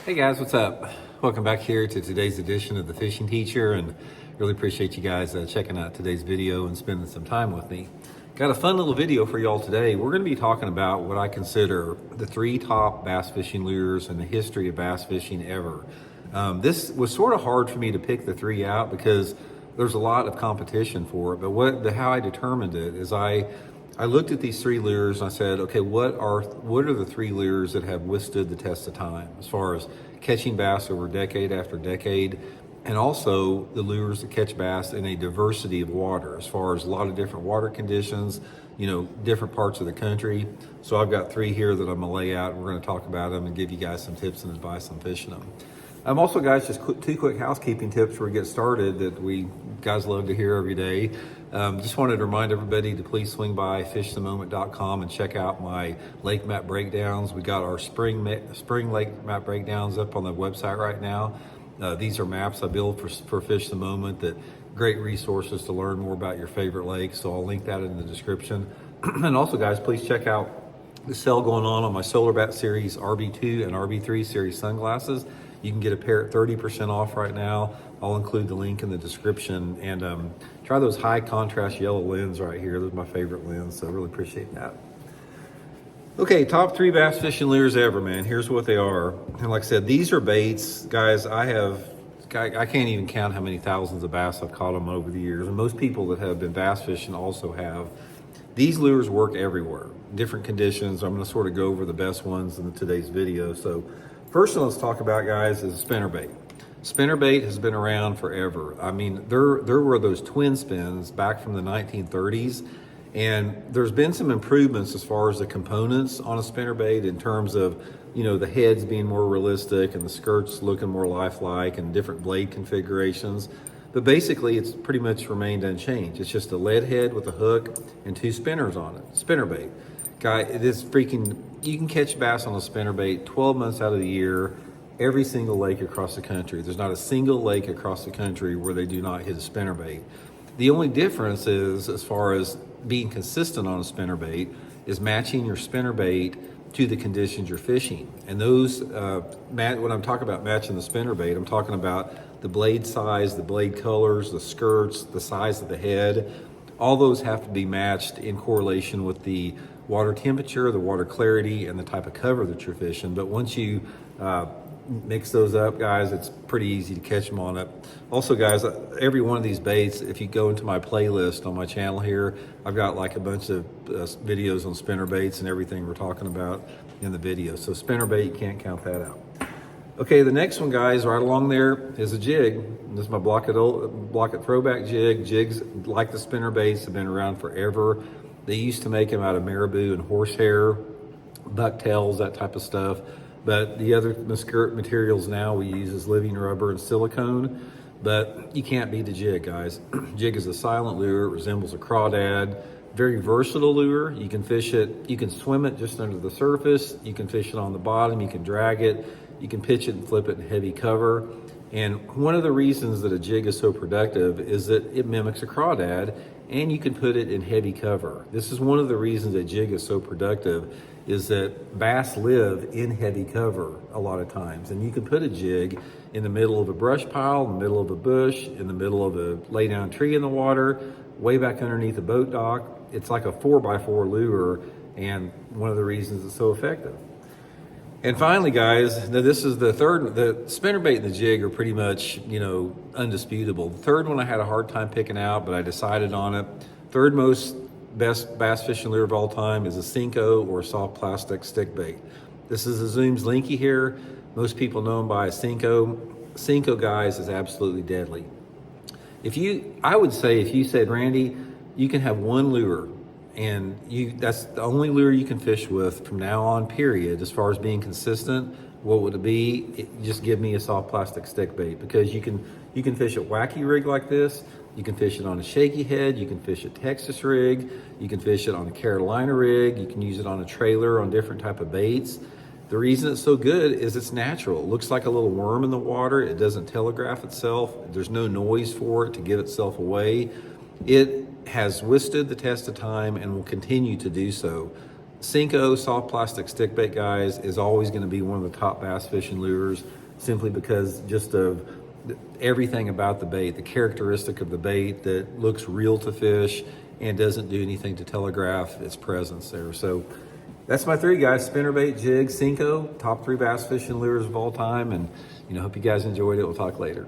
Hey guys, what's up? Welcome back here to today's edition of The Fishing Teacher, and really appreciate you guys checking out today's video and spending some time with me. Got a fun little video for y'all today. We're going to be talking about what I consider the 3 top bass fishing lures in the history of bass fishing ever. This was sort of hard for me to pick the 3 out because there's a lot of competition for it, but how I determined it is I looked at these 3 lures and I said, okay, what are the 3 lures that have withstood the test of time as far as catching bass over decade after decade, and also the lures that catch bass in a diversity of water as far as a lot of different water conditions, different parts of the country. So I've got 3 here that I'm gonna lay out, and we're gonna talk about them and give you guys some tips and advice on fishing them. Also, guys, just 2 quick housekeeping tips before we get started that we guys love to hear every day. Just wanted to remind everybody to please swing by fishthemoment.com and check out my lake map breakdowns. We got our spring lake map breakdowns up on the website right now. These are maps I build for Fish the Moment, that great resources to learn more about your favorite lake. So I'll link that in the description. And also, guys, please check out the sale going on my Solar Bat Series RB2 and RB3 series sunglasses. You can get a pair at 30% off right now. I'll include the link in the description, and try those high contrast yellow lens right here. Those are my favorite lens, so I really appreciate that. Okay, top 3 bass fishing lures ever, man. Here's what they are. And like I said, these are baits. Guys, I can't even count how many thousands of bass I've caught them over the years. And most people that have been bass fishing also have. These lures work everywhere, different conditions. I'm gonna sort of go over the best ones in today's video. So first one let's talk about, guys, is a spinnerbait. Spinnerbait has been around forever. I mean, there were those twin spins back from the 1930s, and there's been some improvements as far as the components on a spinnerbait in terms of, the heads being more realistic and the skirts looking more lifelike and different blade configurations. But basically, it's pretty much remained unchanged. It's just a lead head with a hook and 2 spinners on it. Spinnerbait. Guy, it is you can catch bass on a spinnerbait 12 months out of the year, every single lake across the country. There's not a single lake across the country where they do not hit a spinnerbait. The only difference is, as far as being consistent on a spinnerbait, is matching your spinnerbait to the conditions you're fishing. And those, when I'm talking about matching the spinnerbait, I'm talking about the blade size, the blade colors, the skirts, the size of the head. All those have to be matched in correlation with the water temperature, the water clarity, and the type of cover that you're fishing. But once you mix those up, guys, it's pretty easy to catch them on it. Also, guys, every one of these baits, if you go into my playlist on my channel here, I've got like a bunch of videos on spinner baits and everything we're talking about in the video. So spinnerbait, you can't count that out. Okay, the next one, guys, right along there is a jig. This is my Blaukat throwback jig. Jigs, like the spinner baits, have been around forever. They used to make them out of marabou and horsehair, bucktails, that type of stuff. But the other materials now we use is living rubber and silicone. But you can't beat the jig, guys. Jig is a silent lure. It resembles a crawdad. Very versatile lure. You can fish it. You can swim it just under the surface. You can fish it on the bottom. You can drag it. You can pitch it and flip it in heavy cover. And one of the reasons that a jig is so productive is that it mimics a crawdad, and you can put it in heavy cover. This is one of the reasons a jig is so productive, is that bass live in heavy cover a lot of times. And you can put a jig in the middle of a brush pile, in the middle of a bush, in the middle of a lay down tree in the water, way back underneath a boat dock. It's like a 4x4 lure, and one of the reasons it's so effective. And finally, guys, now this is the third. The spinnerbait and the jig are pretty much, undisputable. The third one I had a hard time picking out, but I decided on it. Third most best bass fishing lure of all time is a Senko or a soft plastic stick bait. This is a Zoom's Linky here. Most people know them by a Senko. Senko, guys, is absolutely deadly. I would say if you said, Randy, you can have one lure, and that's the only lure you can fish with from now on, period, as far as being consistent, what would it be? Just give me a soft plastic stick bait, because you can fish a wacky rig like this. You can fish it on a shaky head. You can fish a Texas rig. You can fish it on a Carolina rig. You can use it on a trailer on different type of baits. The reason it's so good is it's natural. It looks like a little worm in the water. It doesn't telegraph itself. There's no noise for it to give itself away. It has withstood the test of time and will continue to do so. Cinco soft plastic stick bait, guys, is always going to be one of the top bass fishing lures, simply because just of everything about the bait, the characteristic of the bait that looks real to fish and doesn't do anything to telegraph its presence there. So that's my three, guys: spinnerbait, jig, Cinco, top three bass fishing lures of all time. And hope you guys enjoyed it. We'll talk later.